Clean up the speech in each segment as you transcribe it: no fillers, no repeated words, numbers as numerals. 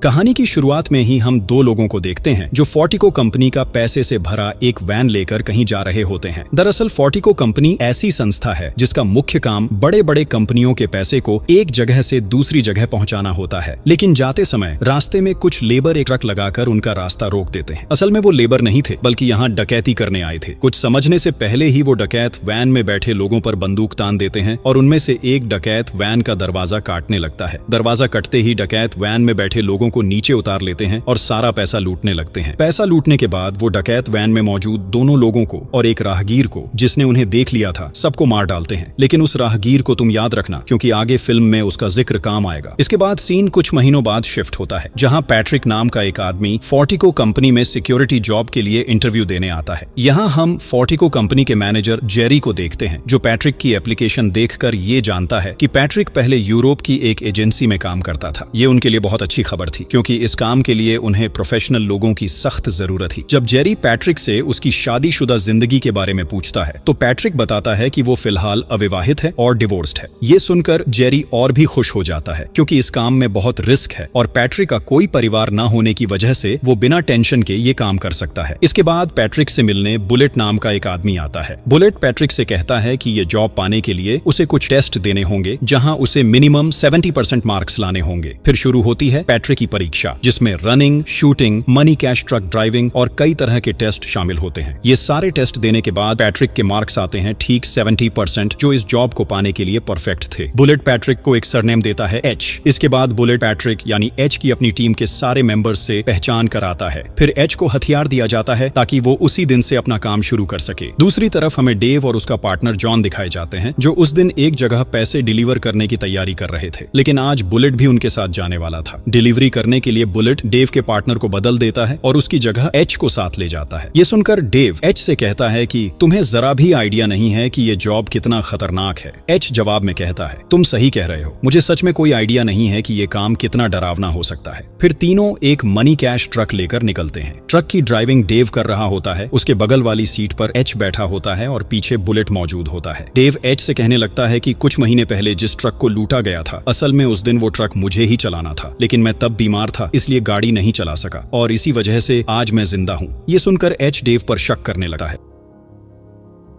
कहानी की शुरुआत में ही हम दो लोगों को देखते हैं जो फोर्टिको कंपनी का पैसे से भरा एक वैन लेकर कहीं जा रहे होते हैं। दरअसल फोर्टिको कंपनी ऐसी संस्था है जिसका मुख्य काम बड़े बड़े कंपनियों के पैसे को एक जगह से दूसरी जगह पहुंचाना होता है। लेकिन जाते समय रास्ते में कुछ लेबर एक ट्रक लगाकर उनका रास्ता रोक देते हैं। असल में वो लेबर नहीं थे बल्कि यहाँ डकैती करने आए थे। कुछ समझने से पहले ही वो डकैत वैन में बैठे लोगों पर बंदूक तान देते हैं और उनमें से एक डकैत वैन का दरवाजा काटने लगता है। दरवाजा कटते ही डकैत वैन में बैठे लोगों को नीचे उतार लेते हैं और सारा पैसा लूटने लगते हैं। पैसा लूटने के बाद वो डकैत वैन में मौजूद दोनों लोगों को और एक राहगीर को जिसने उन्हें देख लिया था सबको मार डालते हैं। लेकिन उस राहगीर को तुम याद रखना क्योंकि आगे फिल्म में उसका जिक्र काम आएगा। इसके बाद सीन कुछ महीनों बाद शिफ्ट होता है जहां पैट्रिक नाम का एक आदमी फोर्टिको कंपनी में सिक्योरिटी जॉब के लिए इंटरव्यू देने आता है। यहाँ हम फोर्टिको कंपनी के मैनेजर जेरी को देखते हैं जो पैट्रिक की एप्लीकेशन देखकर ये जानता है कि पैट्रिक पहले यूरोप की एक एजेंसी में काम करता था। ये उनके लिए बहुत अच्छी खबर थी क्योंकि इस काम के लिए उन्हें प्रोफेशनल लोगों की सख्त जरूरत थी। जब जेरी पैट्रिक से उसकी शादीशुदा जिंदगी के बारे में पूछता है तो पैट्रिक बताता है कि वो फिलहाल अविवाहित है और डिवोर्स्ड है। ये सुनकर जेरी और भी खुश हो जाता है क्योंकि इस काम में बहुत रिस्क है और पैट्रिक का कोई परिवार न होने की वजह से वो बिना टेंशन के ये काम कर सकता है। इसके बाद पैट्रिक से मिलने बुलेट नाम का एक आदमी आता है। बुलेट पैट्रिक से कहता है कि ये जॉब पाने के लिए उसे कुछ टेस्ट देने होंगे जहां उसे मिनिमम 70% मार्क्स लाने होंगे। फिर शुरू होती है पैट्रिक की परीक्षा जिसमें running, shooting, money cash truck driving और कई तरह के टेस्ट शामिल होते हैं। ये सारे टेस्ट देने के बाद पैट्रिक के मार्क्स आते हैं ठीक 70% जो इस जॉब को पाने के लिए परफेक्ट थे। बुलेट पैट्रिक को एक सरनेम देता है एच। इसके बाद बुलेट पैट्रिक यानी एच की अपनी टीम के सारे मेंबर्स से पहचान कराता है। फिर एच को हथियार दिया जाता है ताकि वो उसी दिन से अपना काम शुरू कर सके। दूसरी तरफ हमें डेव और उसका पार्टनर जॉन दिखाए जाते हैं जो उस दिन एक जगह पैसे डिलीवर करने की तैयारी कर रहे थे। लेकिन आज बुलेट भी उनके साथ जाने वाला था। डिलीवरी करने के लिए बुलेट डेव के पार्टनर को बदल देता है और उसकी जगह एच को साथ ले जाता है। ये सुनकर डेव एच से कहता है कि तुम्हें जरा भी आइडिया नहीं है कि ये जॉब कितना खतरनाक है। एच जवाब में कहता है तुम सही कह रहे हो, मुझे सच में कोई आइडिया नहीं है कि ये काम कितना डरावना हो सकता है। फिर तीनों एक मनी कैश ट्रक लेकर निकलते हैं। ट्रक की ड्राइविंग डेव कर रहा होता है। उसके बगल वाली सीट पर एच बैठा होता है और पीछे बुलेट मौजूद होता है। डेव एच से कहने लगता है कि कुछ महीने पहले जिस ट्रक को लूटा गया था असल में उस दिन वो ट्रक मुझे ही चलाना था, लेकिन मैं तब बीमार था इसलिए गाड़ी नहीं चला सका और इसी वजह से आज मैं जिंदा हूं। ये सुनकर एच डेव पर शक करने लगा है।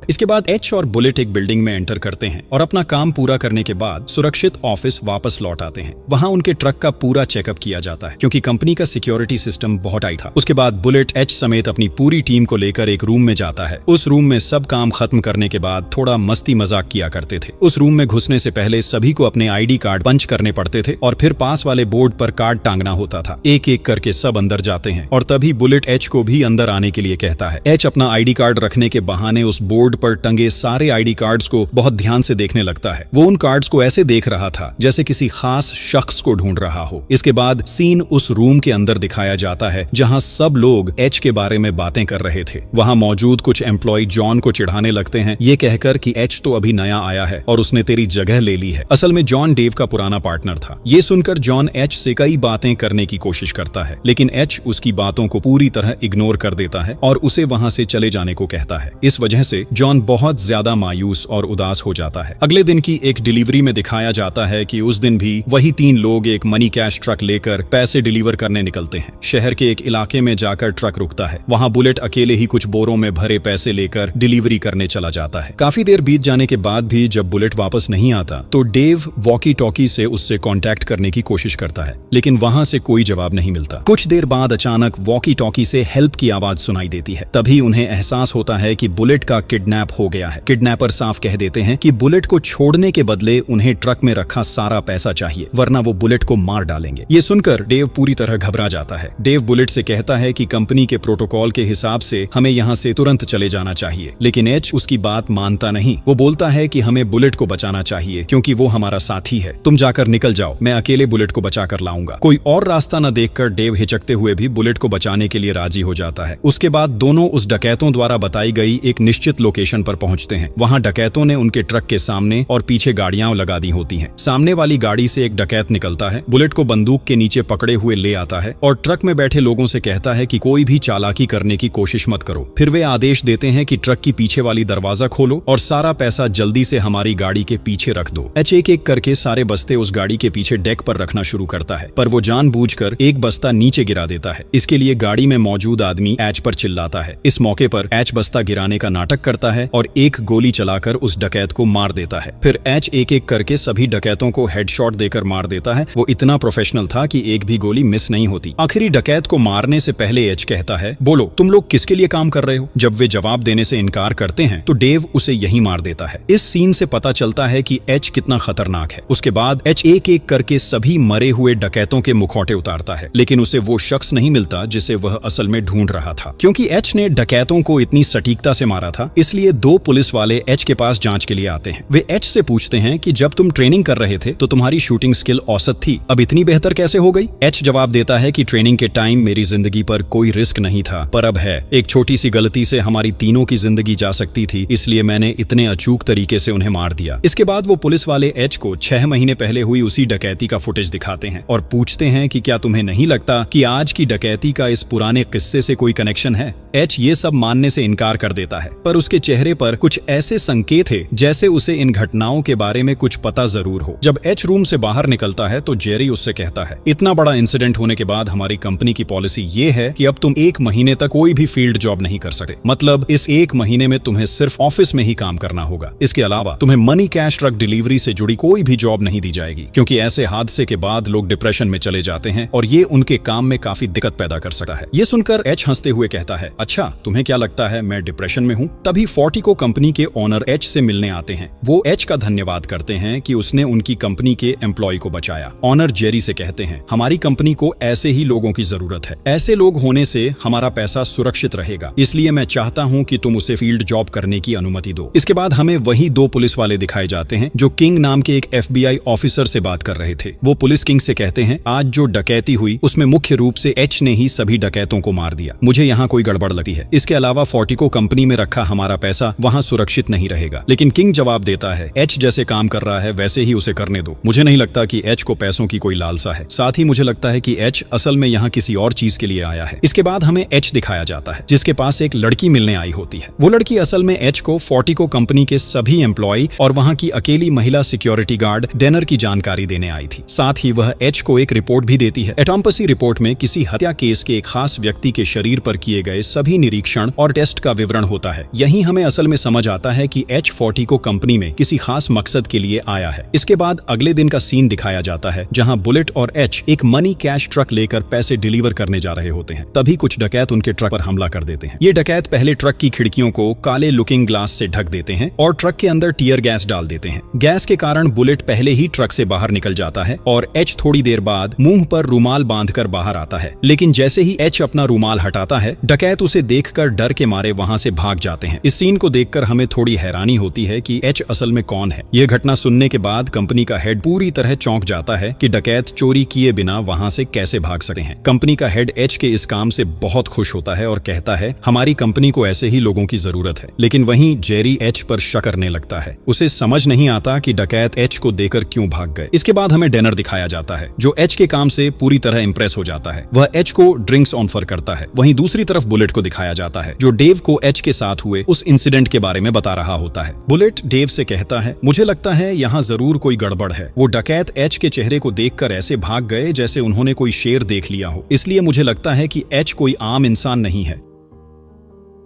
इसके बाद एच और बुलेट एक बिल्डिंग में एंटर करते हैं और अपना काम पूरा करने के बाद सुरक्षित ऑफिस वापस लौट आते हैं। वहां उनके ट्रक का पूरा चेकअप किया जाता है क्योंकि कंपनी का सिक्योरिटी सिस्टम बहुत टाइट था। उसके बाद बुलेट एच समेत अपनी पूरी टीम को लेकर एक रूम में जाता है। उस रूम में सब काम खत्म करने के बाद थोड़ा मस्ती मजाक किया करते थे। उस रूम में घुसने से पहले सभी को अपने आईडी कार्ड पंच करने पड़ते थे और फिर पास वाले बोर्ड पर कार्ड टांगना होता था। एक एक करके सब अंदर जाते हैं और तभी बुलेट एच को भी अंदर आने के लिए कहता है। एच अपना आईडी कार्ड रखने के बहाने उस बोर्ड पर टंगे सारे आईडी कार्ड्स को बहुत ध्यान से देखने लगता है। वो उन कार्ड्स को ऐसे देख रहा था जैसे किसी खास शख्स को ढूंढ रहा हो। इसके बाद सीन उस रूम के अंदर दिखाया जाता है जहां सब लोग एच के बारे में बातें कर रहे थे। वहां मौजूद कुछ एम्प्लॉय जॉन को चिढ़ाने लगते हैं ये कहकर कि एच तो अभी नया आया है और उसने तेरी जगह ले ली है। असल में जॉन डेव का पुराना पार्टनर था। ये सुनकर जॉन एच से कई बातें करने की कोशिश करता है लेकिन एच उसकी बातों को पूरी तरह इग्नोर कर देता है और उसे वहां से चले जाने को कहता है। इस वजह से जॉन बहुत ज्यादा मायूस और उदास हो जाता है। अगले दिन की एक डिलीवरी में दिखाया जाता है कि उस दिन भी वही तीन लोग एक मनी कैश ट्रक लेकर पैसे डिलीवर करने निकलते हैं। शहर के एक इलाके में जाकर ट्रक रुकता है। वहां बुलेट अकेले ही कुछ बोरों में भरे पैसे लेकर डिलीवरी करने चला जाता है। काफी देर बीत जाने के बाद भी जब बुलेट वापस नहीं आता तो डेव वॉकी टॉकी से उससे कांटेक्ट करने की कोशिश करता है लेकिन वहां से कोई जवाब नहीं मिलता। कुछ देर बाद अचानक वॉकी टॉकी से हेल्प की आवाज सुनाई देती है। तभी उन्हें एहसास होता है कि बुलेट का किडनैप हो गया है। किडनैपर साफ कह देते हैं कि बुलेट को छोड़ने के बदले उन्हें ट्रक में रखा सारा पैसा चाहिए वरना वो बुलेट को मार डालेंगे। ये सुनकर डेव पूरी तरह घबरा जाता है। डेव बुलेट से कहता है कि कंपनी के प्रोटोकॉल के हिसाब से हमें यहाँ से तुरंत चले जाना चाहिए लेकिन एच उसकी बात मानता नहीं। वो बोलता है कि हमें बुलेट को बचाना चाहिए क्योंकि वो हमारा साथी है। तुम जाकर निकल जाओ, मैं अकेले बुलेट को बचा कर लाऊंगा। कोई और रास्ता न देखकर डेव हिचकते हुए भी बुलेट को बचाने के लिए राजी हो जाता है। उसके बाद दोनों उस डकैतों द्वारा बताई गई एक निश्चित लोकेशन लोकेशन पर पहुंचते हैं। वहां डकैतों ने उनके ट्रक के सामने और पीछे गाड़ियां लगा दी होती हैं। सामने वाली गाड़ी से एक डकैत निकलता है, बुलेट को बंदूक के नीचे पकड़े हुए ले आता है और ट्रक में बैठे लोगों से कहता है कि कोई भी चालाकी करने की कोशिश मत करो। फिर वे आदेश देते हैं कि ट्रक की पीछे वाली दरवाजा खोलो और सारा पैसा जल्दी से हमारी गाड़ी के पीछे रख दो। एच एक एक करके सारे बस्ते उस गाड़ी के पीछे डेक पर रखना शुरू करता है, पर वो जानबूझकर एक बस्ता नीचे गिरा देता है। इसके लिए गाड़ी में मौजूद आदमी एच पर चिल्लाता है। इस मौके पर एच बस्ता गिराने का नाटक करता है और एक गोली चलाकर उस डकैत को मार देता है। फिर एच एक एक करके सभी डकैतों को हेडशॉट देकर मार देता है। वो इतना प्रोफेशनल था कि एक भी गोली मिस नहीं होती। आखिरी डकैत को मारने से पहले एच कहता है, बोलो तुम लोग किसके लिए काम कर रहे हो। जब वे जवाब देने से इनकार करते हैं तो डेव उसे यही मार देता है। इस सीन से पता चलता है कि एच कितना खतरनाक है। उसके बाद एच एक एक करके सभी मरे हुए डकैतों के मुखौटे उतारता है, लेकिन उसे वो शख्स नहीं मिलता जिसे वह असल में ढूंढ रहा था। क्योंकि एच ने डकैतों को इतनी सटीकता से मारा था, इसलिए दो पुलिस वाले एच के पास जांच के लिए आते हैं। वे एच से पूछते हैं कि जब तुम ट्रेनिंग कर रहे थे तो तुम्हारी शूटिंग स्किल औसत थी, अब इतनी बेहतर कैसे हो गई। एच जवाब देता है कि ट्रेनिंग के टाइम मेरी जिंदगी पर कोई रिस्क नहीं था, पर अब है। एक छोटी सी गलती से हमारी तीनों की जिंदगी जा सकती थी, इसलिए मैंने इतने अचूक तरीके से उन्हें मार दिया। इसके बाद वो पुलिस वाले एच को 6 महीने पहले हुई उसी डकैती का फुटेज दिखाते हैं और पूछते हैं कि क्या तुम्हें नहीं लगता कि आज की डकैती का इस पुराने किस्से से कोई कनेक्शन है। एच ये सब मानने से इनकार कर देता है, पर उसके चेहरे पर कुछ ऐसे संकेत थे जैसे उसे इन घटनाओं के बारे में कुछ पता जरूर हो। जब एच रूम से बाहर निकलता है तो जेरी उससे कहता है, इतना बड़ा इंसिडेंट होने के बाद हमारी कंपनी की पॉलिसी ये है कि अब तुम 1 महीने तक कोई भी फील्ड जॉब नहीं कर सकते। मतलब इस 1 महीने में तुम्हें सिर्फ ऑफिस में ही काम करना होगा। इसके अलावा तुम्हें मनी कैश ट्रक डिलीवरी से जुड़ी कोई भी जॉब नहीं दी जाएगी, क्योंकि ऐसे हादसे के बाद लोग डिप्रेशन में चले जाते हैं और ये उनके काम में काफी दिक्कत पैदा कर सकता है। ये सुनकर एच हंसते हुए कहता है, अच्छा तुम्हें क्या लगता है मैं डिप्रेशन में हूँ। तभी फोर्टिको कंपनी के ओनर एच से मिलने आते हैं। वो एच का धन्यवाद करते हैं कि उसने उनकी कंपनी के एम्प्लॉय को बचाया। ओनर जेरी से कहते हैं, हमारी कंपनी को ऐसे ही लोगों की जरूरत है, ऐसे लोग होने से हमारा पैसा सुरक्षित रहेगा, इसलिए मैं चाहता हूँ कि तुम उसे फील्ड जॉब करने की अनुमति दो। इसके बाद हमें वही 2 पुलिस वाले दिखाए जाते हैं जो किंग नाम के एक FBI ऑफिसर से बात कर रहे थे। वो पुलिस किंग से कहते हैं, आज जो डकैती हुई उसमें मुख्य रूप से एच ने ही सभी डकैतों को मार दिया। मुझे यहाँ कोई गड़बड़ लगती है। इसके अलावा फोर्टिको कंपनी में रखा हमारा पैसा वहाँ सुरक्षित नहीं रहेगा। लेकिन किंग जवाब देता है, एच जैसे काम कर रहा है वैसे ही उसे करने दो। मुझे नहीं लगता कि एच को पैसों की कोई लालसा है। साथ ही मुझे लगता है कि एच असल में यहाँ किसी और चीज के लिए आया है। इसके बाद हमें एच दिखाया जाता है जिसके पास एक लड़की मिलने आई होती है। वो लड़की असल में एच को फोर्टिको कंपनी के सभी एम्प्लॉय और वहाँ की अकेली महिला सिक्योरिटी गार्ड डेनर की जानकारी देने आई थी। साथ ही वह एच को एक रिपोर्ट भी देती है। एटॉम्पसी रिपोर्ट में किसी हत्या केस के एक खास व्यक्ति के शरीर पर किए गए सभी निरीक्षण और टेस्ट का विवरण होता है। यही हमें असल में समझ आता है कि एच फोर्टिको कंपनी में किसी खास मकसद के लिए आया है। इसके बाद अगले दिन का सीन दिखाया जाता है जहाँ बुलेट और एच एक मनी कैश ट्रक लेकर पैसे डिलीवर करने जा रहे होते हैं। तभी कुछ डकैत उनके ट्रक पर हमला कर देते हैं। ये डकैत पहले ट्रक की खिड़कियों को काले लुकिंग ग्लास से ढक देते हैं और ट्रक के अंदर टीयर गैस डाल देते हैं। गैस के कारण बुलेट पहले ही ट्रक से बाहर निकल जाता है और एच थोड़ी देर बाद मुंह पर रुमाल बांधकर बाहर आता है। लेकिन जैसे ही एच अपना रुमाल हटाता है, डकैत उसे देखकर डर के मारे वहां से भाग जाते हैं। इस सीन को देखकर हमें थोड़ी हैरानी होती है कि एच असल में कौन है। यह घटना सुनने के बाद कंपनी का हेड पूरी तरह चौंक जाता है कि डकैत चोरी किए बिना वहां से कैसे भाग सकते हैं। कंपनी का हेड एच के इस काम से बहुत खुश होता है और कहता है, हमारी कंपनी को ऐसे ही लोगों की जरूरत है। लेकिन वहीं जेरी एच पर शक करने लगता है। उसे समझ नहीं आता कि डकैत एच को देकर क्यों भाग गए। इसके बाद हमें डेनर दिखाया जाता है जो एच के काम से पूरी तरह इंप्रेस हो जाता है। वह एच को ड्रिंक्स ऑफर करता है। वहीं दूसरी तरफ बुलेट को दिखाया जाता है जो डेव को एच के साथ हुए उस इंसिडेंट के बारे में बता रहा होता है। बुलेट डेव से कहता है, मुझे लगता है यहाँ जरूर कोई गड़बड़ है। वो डकैत एच के चेहरे को देखकर ऐसे भाग गए जैसे उन्होंने कोई शेर देख लिया हो, इसलिए मुझे लगता है कि एच कोई आम इंसान नहीं है।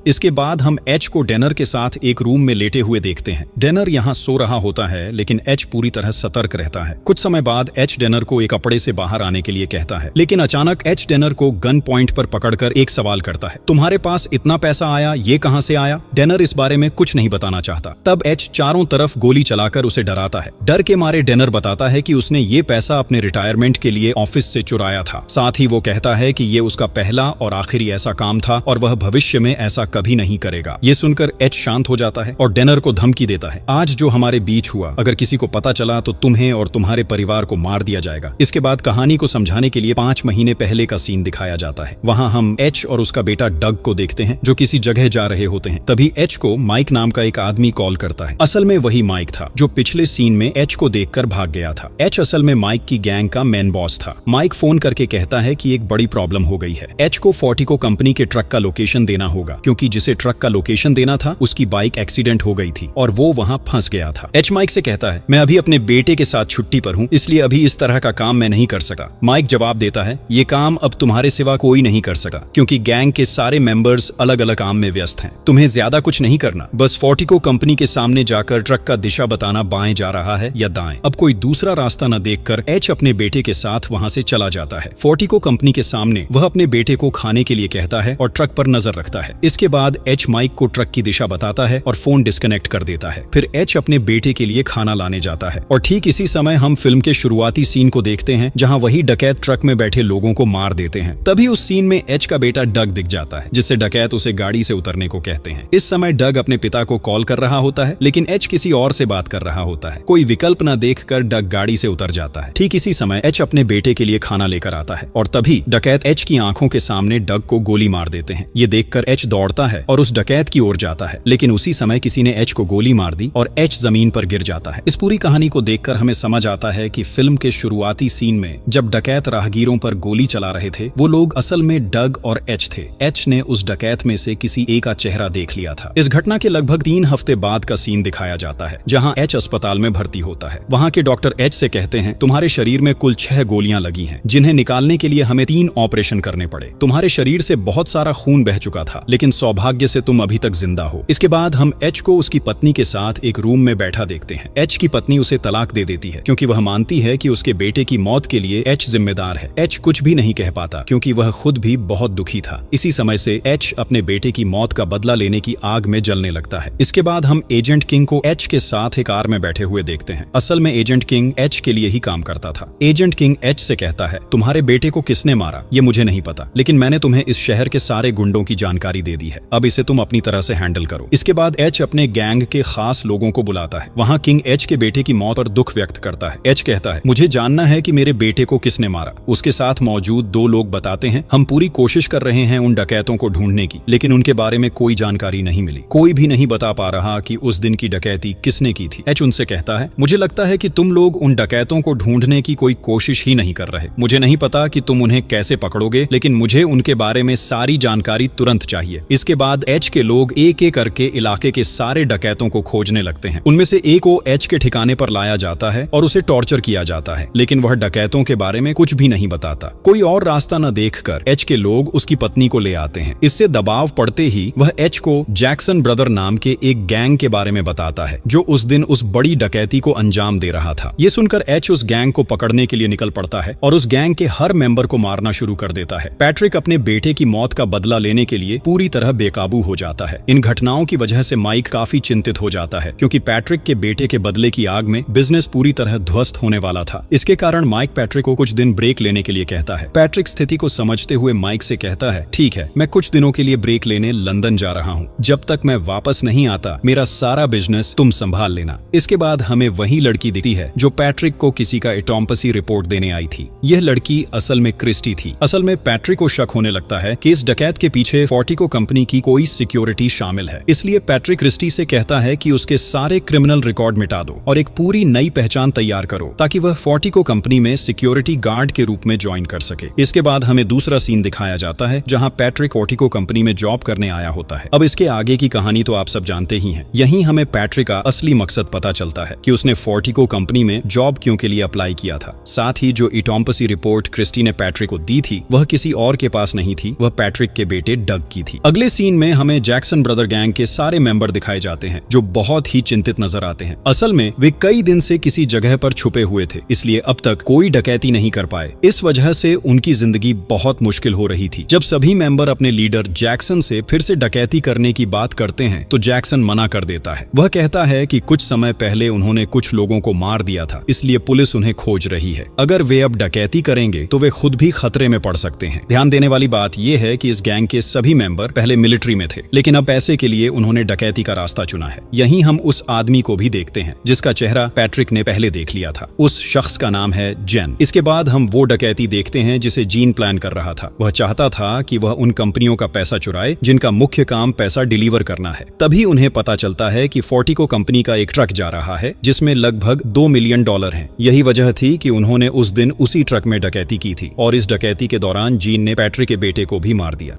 इसके बाद हम एच को डेनर के साथ एक रूम में लेटे हुए देखते हैं। डेनर यहाँ सो रहा होता है, लेकिन एच पूरी तरह सतर्क रहता है। कुछ समय बाद एच डेनर को एक कपड़े से बाहर आने के लिए कहता है, लेकिन अचानक एच डेनर को गन पॉइंट पर पकड़कर एक सवाल करता है, तुम्हारे पास इतना पैसा आया, ये कहां से आया? डेनर इस बारे में कुछ नहीं बताना चाहता। तब एच चारों तरफ गोली चलाकर उसे डराता है। डर के मारे डेनर बताता है कि उसने ये पैसा अपने रिटायरमेंट के लिए ऑफिस से चुराया था। साथ ही वो कहता है कि ये उसका पहला और आखिरी ऐसा काम था और वह भविष्य में ऐसा कभी नहीं करेगा। ये सुनकर एच शांत हो जाता है और डेनर को धमकी देता है, आज जो हमारे बीच हुआ अगर किसी को पता चला तो तुम्हें और तुम्हारे परिवार को मार दिया जाएगा। इसके बाद कहानी को समझाने के लिए 5 महीने पहले का सीन दिखाया जाता है। वहाँ हम एच और उसका बेटा डग को देखते हैं जो किसी जगह जा रहे होते हैं। तभी एच को माइक नाम का एक आदमी कॉल करता है। असल में वही माइक था जो पिछले सीन में एच को देखकर भाग गया था। एच असल में माइक की गैंग का मेन बॉस था। माइक फोन करके कहता है कि एक बड़ी प्रॉब्लम हो गई है। एच को फोर्टिको कंपनी के ट्रक का लोकेशन देना होगा क्योंकि जिसे ट्रक का लोकेशन देना था उसकी बाइक एक्सीडेंट हो गई थी और वो वहाँ फंस गया था। एच माइक से कहता है, मैं अभी अपने बेटे के साथ छुट्टी पर हूँ, इसलिए अभी इस तरह का काम मैं नहीं कर सकता। माइक जवाब देता है, ये काम अब तुम्हारे सिवा कोई नहीं कर सकता क्योंकि गैंग के सारे मेंबर्स अलग अलग काम में व्यस्त हैं। तुम्हें ज्यादा कुछ नहीं करना, बस फोर्टिको कंपनी के सामने जाकर ट्रक का दिशा बताना बाएं जा रहा है या दाएं। अब कोई दूसरा रास्ता न देखकर एच अपने बेटे के साथ वहाँ से चला जाता है। फोर्टिको कंपनी के सामने वह अपने बेटे को खाने के लिए कहता है और ट्रक पर नजर रखता है। इसके बाद एच माइक को ट्रक की दिशा बताता है और फोन डिस्कनेक्ट कर देता है। फिर एच अपने बेटे के लिए खाना लाने जाता है और ठीक इसी समय हम फिल्म के शुरुआती सीन को देखते हैं जहाँ वही डकैत ट्रक में बैठे लोगों को मार देते हैं। तभी उस सीन में एच का बेटा डग दिख जाता है जिससे डकैत उसे गाड़ी से उतरने को कहते हैं। इस समय डग अपने पिता को कॉल कर रहा होता है लेकिन एच किसी और से बात कर रहा होता है। कोई विकल्प न देखकर डग गाड़ी से उतर जाता है। ठीक इसी समय एच अपने बेटे के लिए खाना लेकर आता है और तभी डकैत एच की आंखों के सामने डग को गोली मार देते हैं। ये देखकर एच दौड़ता है और उस डकैत की ओर जाता है लेकिन उसी समय किसी ने एच को गोली मार दी और एच जमीन पर गिर जाता है। इस पूरी कहानी को देखकर हमें समझ आता है कि फिल्म के शुरुआती सीन में जब डकैत राहगीरों पर गोली चला रहे थे वो लोग असल में डग और एच थे। एच ने उस डकैत में से किसी एक का चेहरा देख लिया था। इस घटना के लगभग 3 हफ्ते बाद का सीन दिखाया जाता है जहां एच अस्पताल में भर्ती होता है। वहां के डॉक्टर एच से कहते हैं, तुम्हारे शरीर में कुल 6 गोलियां लगी हैं जिन्हें निकालने के लिए हमें 3 ऑपरेशन करने पड़े। तुम्हारे शरीर से बहुत सारा खून बह चुका था लेकिन सौभाग्य से तुम अभी तक जिंदा हो। इसके बाद हम एच को उसकी पत्नी के साथ एक रूम में बैठा देखते हैं। एच की पत्नी उसे तलाक दे देती है क्योंकि वह मानती है कि उसके बेटे की मौत के लिए एच जिम्मेदार है। एच कुछ भी नहीं कह पाता क्योंकि वह खुद भी बहुत दुखी था। इसी समय से एच अपने बेटे की मौत का बदला लेने की आग में जलने लगता है। इसके बाद हम एजेंट किंग को एच के साथ एक कार में बैठे हुए देखते हैं। असल में एजेंट किंग एच के लिए ही काम करता था। एजेंट किंग एच से कहता है, तुम्हारे बेटे को किसने मारा ये मुझे नहीं पता लेकिन मैंने तुम्हें इस शहर के सारे गुंडों की जानकारी दे दी है, अब इसे तुम अपनी तरह से हैंडल करो। इसके बाद एच अपने गैंग के खास लोगों को बुलाता है। वहाँ किंग एच के बेटे की मौत पर दुख व्यक्त करता है। एच कहता है, मुझे जानना है कि मेरे बेटे को किसने मारा। उसके साथ मौजूद 2 लोग बताते हैं, हम पूरी कोशिश कर रहे हैं उन डकैतों को ढूंढने की लेकिन उनके बारे में कोई जानकारी नहीं मिली। कोई भी नहीं बता पा रहा कि उस दिन की डकैती किसने की थी। एच उनसे कहता है, मुझे लगता है कि तुम लोग उन डकैतों को ढूंढने की कोई कोशिश ही नहीं कर रहे। मुझे नहीं पता कि तुम उन्हें कैसे पकड़ोगे लेकिन मुझे उनके बारे में सारी जानकारी तुरंत चाहिए। इसके बाद एच के लोग एक एक करके इलाके के सारे डकैतों को खोजने लगते हैं। उनमें से एक को एच के ठिकाने पर लाया जाता है और उसे टॉर्चर किया जाता है लेकिन वह डकैतों के बारे में कुछ भी नहीं बताता। कोई और रास्ता न देखकर एच के लोग उसकी पत्नी को ले आते हैं। इससे दबाव पड़ते ही वह एच को जैक्सन ब्रदर नाम के एक गैंग के बारे में बताता है जो उस दिन उस बड़ी डकैती को अंजाम दे रहा था। ये सुनकर एच उस गैंग को पकड़ने के लिए निकल पड़ता है और उस गैंग के हर मेंबर को मारना शुरू कर देता है। पैट्रिक अपने बेटे की मौत का बदला लेने के लिए पूरी तरह बेकाबू हो जाता है। इन घटनाओं की वजह से माइक काफी चिंतित हो जाता है क्योंकि पैट्रिक के बेटे के बदले की आग में बिजनेस पूरी तरह ध्वस्त होने वाला था। इसके कारण माइक पैट्रिक को कुछ दिन ब्रेक लेने के लिए कहता है। पैट्रिक स्थिति को समझते हुए माइक से कहता है, ठीक है, मैं कुछ दिनों के लिए ब्रेक लेने लंदन जा रहा हूँ। जब तक मैं वापस नहीं आता मेरा सारा बिजनेस तुम संभाल लेना। इसके बाद हमें वही लड़की दिखती है जो पैट्रिक को किसी का एटॉम्पसी रिपोर्ट देने आई थी। यह लड़की असल में क्रिस्टी थी। असल में पैट्रिक को शक होने लगता है कि इस डकैत के पीछे फोर्टिको कंपनी की कोई सिक्योरिटी शामिल है। इसलिए पैट्रिक क्रिस्टी से कहता है कि उसके सारे क्रिमिनल रिकॉर्ड मिटा दो और एक पूरी नई पहचान तैयार करो ताकि वह फोर्टिको कंपनी में सिक्योरिटी गार्ड के रूप में ज्वाइन कर सके। इसके बाद हमें दूसरा सीन दिखाया जाता है जहां पैट्रिक फोर्टिको कंपनी में जॉब करने आया होता है। अब इसके आगे की कहानी तो आप सब जानते ही हैं। यहीं हमें पैट्रिक का असली मकसद पता चलता है कि उसने फोर्टिको कंपनी में जॉब क्यों के लिए अप्लाई किया था। साथ ही जो एटॉम्पसी रिपोर्ट क्रिस्टी ने पैट्रिक को दी थी वह किसी और के पास नहीं थी, वह पैट्रिक के बेटे डग की थी। अगले सीन में हमें जैक्सन ब्रदर गैंग के सारे मेंबर दिखाए जाते हैं जो बहुत ही चिंतित नजर आते हैं। असल में वे कई दिन से किसी जगह पर छुपे हुए थे इसलिए अब तक कोई डकैती नहीं कर पाए। इस वजह से उनकी जिंदगी बहुत मुश्किल हो रही थी। जब सभी मेंबर अपने लीडर जैक्सन से फिर से डकैती करने की बात करते हैं तो जैक्सन मना कर देता है। वह कहता है कि कुछ समय पहले उन्होंने कुछ लोगों को मार दिया था इसलिए पुलिस उन्हें खोज रही है। अगर वे अब डकैती करेंगे तो वे खुद भी खतरे में पड़ सकते हैं। ध्यान देने वाली बात यह है कि इस गैंग के सभी मेंबर पहले मिलिट्री में थे, लेकिन अब पैसे के लिए उन्होंने डकैती का रास्ता चुना है। यहीं हम उस आदमी को भी देखते हैं जिसका चेहरा पैट्रिक ने पहले देख लिया था। उस शख्स का नाम है जेन। इसके बाद हम वो डकैती देखते हैं जिसे जीन प्लान कर रहा था। वह चाहता था कि वह उन कंपनियों का पैसा चुराए जिनका मुख्य काम पैसा डिलीवर करना है। तभी उन्हें पता चलता है कि फोर्टिको कंपनी का एक ट्रक जा रहा है जिसमें लगभग $2 मिलियन हैं। यही वजह थी कि उन्होंने उस दिन उसी ट्रक में डकैती की थी और इस डकैती के दौरान जीन ने पैट्रिक के बेटे को भी मार दिया।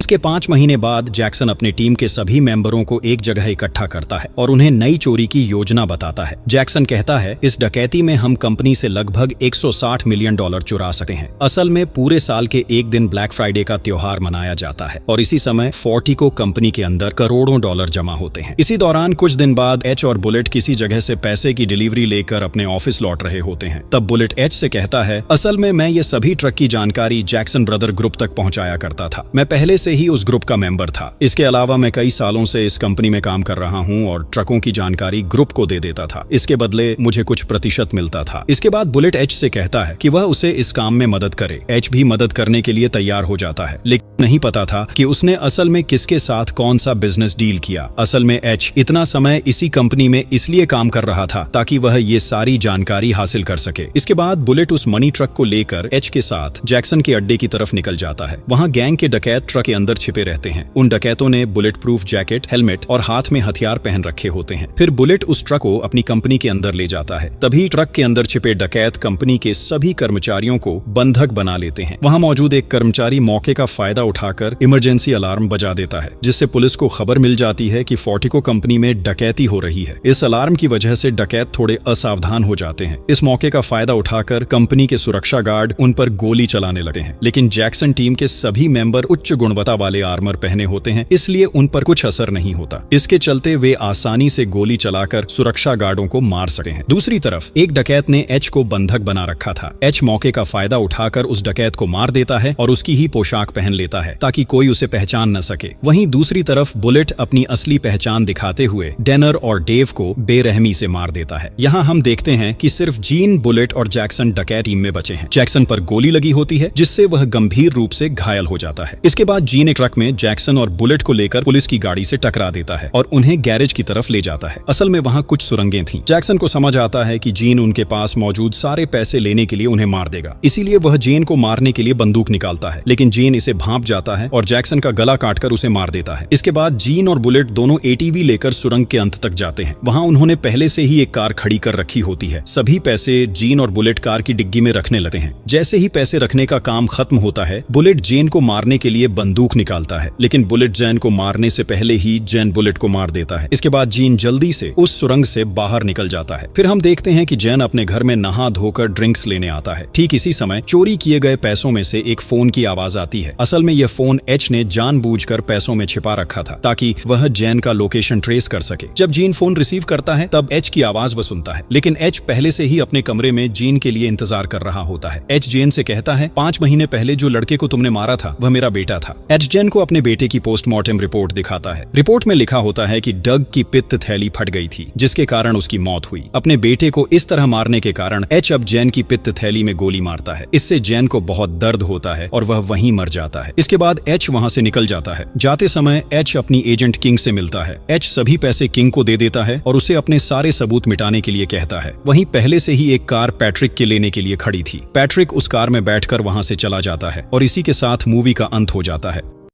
इसके 5 महीने बाद जैक्सन अपने टीम के सभी मेंबरों को एक जगह इकट्ठा करता है और उन्हें नई चोरी की योजना बताता है। जैक्सन कहता है, इस डकैती में हम कंपनी से लगभग $160 मिलियन चुरा सकते हैं। असल में पूरे साल के एक दिन ब्लैक फ्राइडे का त्योहार मनाया जाता है और इसी समय फोर्टिको कंपनी के अंदर करोड़ों डॉलर जमा होते हैं। इसी दौरान कुछ दिन बाद एच और बुलेट किसी जगह से पैसे की डिलीवरी लेकर अपने ऑफिस लौट रहे होते हैं। तब बुलेट एच से कहता है, असल में मैं ये सभी ट्रक की जानकारी जैक्सन ब्रदर ग्रुप तक पहुंचाया करता था। मैं पहले से ही उस ग्रुप का मेंबर था। इसके अलावा मैं कई सालों से इस कंपनी में काम कर रहा हूं और ट्रकों की जानकारी ग्रुप को दे देता था। इसके बदले मुझे कुछ प्रतिशत मिलता था। इसके बाद बुलेट एच से कहता है कि वह उसे इस काम में मदद करे। एच भी मदद करने के लिए तैयार हो जाता है, लेकिन नहीं पता था कि उसने असल में किसके साथ कौन सा बिजनेस डील किया। असल में एच इतना समय इसी कंपनी में इसलिए काम कर रहा था ताकि वह ये सारी जानकारी हासिल कर सके। इसके बाद बुलेट उस मनी ट्रक को लेकर एच के साथ जैक्सन के अड्डे की तरफ निकल जाता है। वहाँ गैंग के डकैत ट्रक के अंदर छिपे रहते हैं। उन डकैतों ने बुलेट प्रूफ जैकेट, हेलमेट और हाथ में हथियार पहन रखे होते हैं। फिर बुलेट उस ट्रक को अपनी कंपनी के अंदर ले जाता है। तभी ट्रक के अंदर छिपे डकैत कंपनी के सभी कर्मचारियों को बंधक बना लेते हैं। वहाँ मौजूद एक कर्मचारी मौके का फायदा उठाकर इमरजेंसी अलार्म बजा देता है, जिससे पुलिस को खबर मिल जाती है कि फोर्टिको कंपनी में डकैती हो रही है। इस अलार्म की वजह से डकैत थोड़े असावधान हो जाते हैं। इस मौके का फायदा उठाकर कंपनी के सुरक्षा गार्ड उन पर गोली चलाने लगते हैं, लेकिन जैक्सन टीम के सभी मेंबर उच्च गुणवत्ता वाले आर्मर पहने होते हैं, इसलिए उन पर कुछ असर नहीं होता। इसके चलते वे आसानी से गोली चलाकर सुरक्षा गार्डों को मार सकते हैं। दूसरी तरफ एक डकैत ने एच को बंधक बना रखा था। एच मौके का फायदा उठाकर उस डकैत को मार देता है और उसकी ही पोशाक पहन लेता है ताकि कोई उसे पहचान न सके। वहीं दूसरी तरफ बुलेट अपनी असली पहचान दिखाते हुए डेनर और डेव को बेरहमी से मार देता है। यहाँ हम देखते हैं कि सिर्फ जीन, बुलेट और जैक्सन डकैत टीम में बचे हैं। जैक्सन पर गोली लगी होती है जिससे वह गंभीर रूप से घायल हो जाता है। इसके बाद जीन एक ट्रक में जैक्सन और बुलेट को लेकर पुलिस की गाड़ी से टकरा देता है और उन्हें गैरेज की तरफ ले जाता है। असल में वहाँ कुछ सुरंगें थीं। जैक्सन को समझ आता है कि जीन उनके पास मौजूद सारे पैसे लेने के लिए उन्हें मार देगा, इसीलिए वह जीन को मारने के लिए बंदूक निकालता है, लेकिन जीन इसे भांप जाता है और जैक्सन का गला काटकर उसे मार देता है। इसके बाद जीन और बुलेट दोनों एटीवी लेकर सुरंग के अंत तक जाते हैं। वहाँ उन्होंने पहले से ही एक कार खड़ी कर रखी होती है। सभी पैसे जीन और बुलेट कार की डिग्गी में रखने लगते हैं। जैसे ही पैसे रखने का काम खत्म होता है, बुलेट जेन को मारने के लिए बंदूक निकालता है, लेकिन बुलेट जेन को मारने से पहले ही जेन बुलेट को मार देता है। इसके बाद जीन जल्दी से उस सुरंग से बाहर निकल जाता है। फिर हम देखते हैं कि जेन अपने घर में नहा धोकर ड्रिंक्स लेने आता है। ठीक इसी समय चोरी किए गए पैसों में से एक फोन की आवाज आती है। असल में यह फोन एच ने जानबूझकर पैसों में छिपा रखा था ताकि वह जेन का लोकेशन ट्रेस कर सके। जब जीन फोन रिसीव करता है तब एच की आवाज वह सुनता है, लेकिन एच पहले से ही अपने कमरे में जीन के लिए इंतजार कर रहा होता है। एच जेन से कहता है, 5 महीने पहले जो लड़के को तुमने मारा था वह मेरा बेटा था। एच जेन को अपने बेटे की पोस्टमार्टम रिपोर्ट दिखाता है। रिपोर्ट में लिखा होता है कि डग की पित्त थैली फट गई थी, जिसके कारण उसकी मौत हुई। अपने बेटे को इस तरह मारने के कारण एच अब जेन की पित्त थैली में गोली मारता है। इससे जेन को बहुत दर्द होता है और वह वहीं मर जाता है। इसके बाद एच वहां से निकल जाता है। जाते समय एच अपनी एजेंट किंग से मिलता है। एच सभी पैसे किंग को दे देता है और उसे अपने सारे सबूत मिटाने के लिए कहता है। वहीं पहले से ही एक कार पैट्रिक के लेने के लिए खड़ी थी। पैट्रिक उस कार में बैठकर वहां से चला जाता है और इसी के साथ मूवी का अंत हो जाता है।